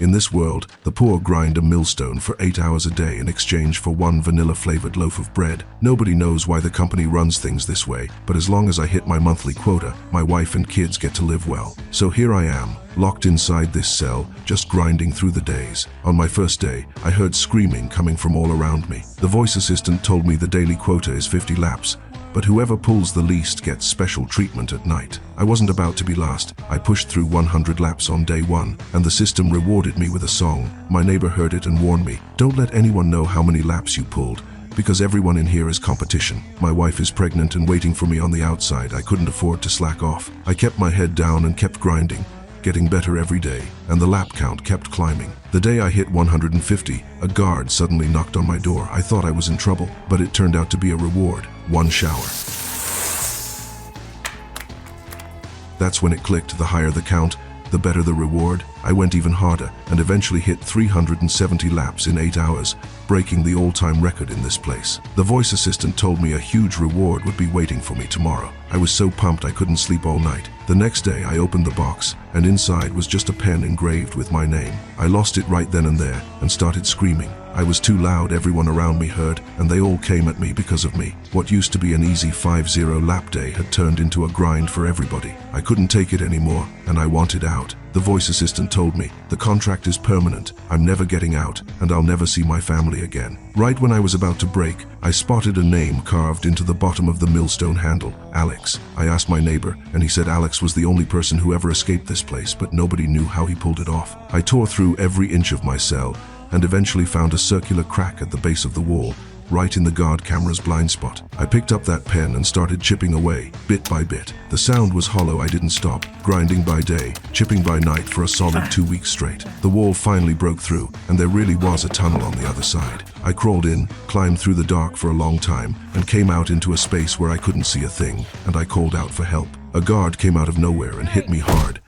In this world, the poor grind a millstone for 8 hours a day in exchange for one vanilla-flavored loaf of bread. Nobody knows why the company runs things this way, but as long as I hit my monthly quota, my wife and kids get to live well. So here I am, locked inside this cell, just grinding through the days. On my first day, I heard screaming coming from all around me. The voice assistant told me the daily quota is 50 laps, but whoever pulls the least gets special treatment at night. I wasn't about to be last. I pushed through 100 laps on day one, and the system rewarded me with a song. My neighbor heard it and warned me, "Don't let anyone know how many laps you pulled, because everyone in here is competition." My wife is pregnant and waiting for me on the outside. I couldn't afford to slack off. I kept my head down and kept grinding, getting better every day, and the lap count kept climbing. The day I hit 150, a guard suddenly knocked on my door. I thought I was in trouble, but it turned out to be a reward: one shower. That's when it clicked. The higher the count, the better the reward. I went even harder and eventually hit 370 laps in 8 hours, breaking the all-time record in this place. The voice assistant told me a huge reward would be waiting for me tomorrow. I was so pumped I couldn't sleep all night. The next day I opened the box, and inside was just a pen engraved with my name. I lost it right then and there and started screaming. I was too loud, everyone around me heard, and they all came at me because of me. What used to be an easy 50 lap day had turned into a grind for everybody. I couldn't take it anymore, and I wanted out. The voice assistant told me, "The contract is permanent. I'm never getting out, and I'll never see my family again." Right when I was about to break, I spotted a name carved into the bottom of the millstone handle: Alex. I asked my neighbor, and he said Alex was the only person who ever escaped this place, but nobody knew how he pulled it off. I tore through every inch of my cell, and eventually found a circular crack at the base of the wall, right in the guard camera's blind spot. I picked up that pen and started chipping away, bit by bit. The sound was hollow. I didn't stop, grinding by day, chipping by night for a solid 2 weeks straight. The wall finally broke through, and there really was a tunnel on the other side. I crawled in, climbed through the dark for a long time, and came out into a space where I couldn't see a thing, and I called out for help. A guard came out of nowhere and hit me hard,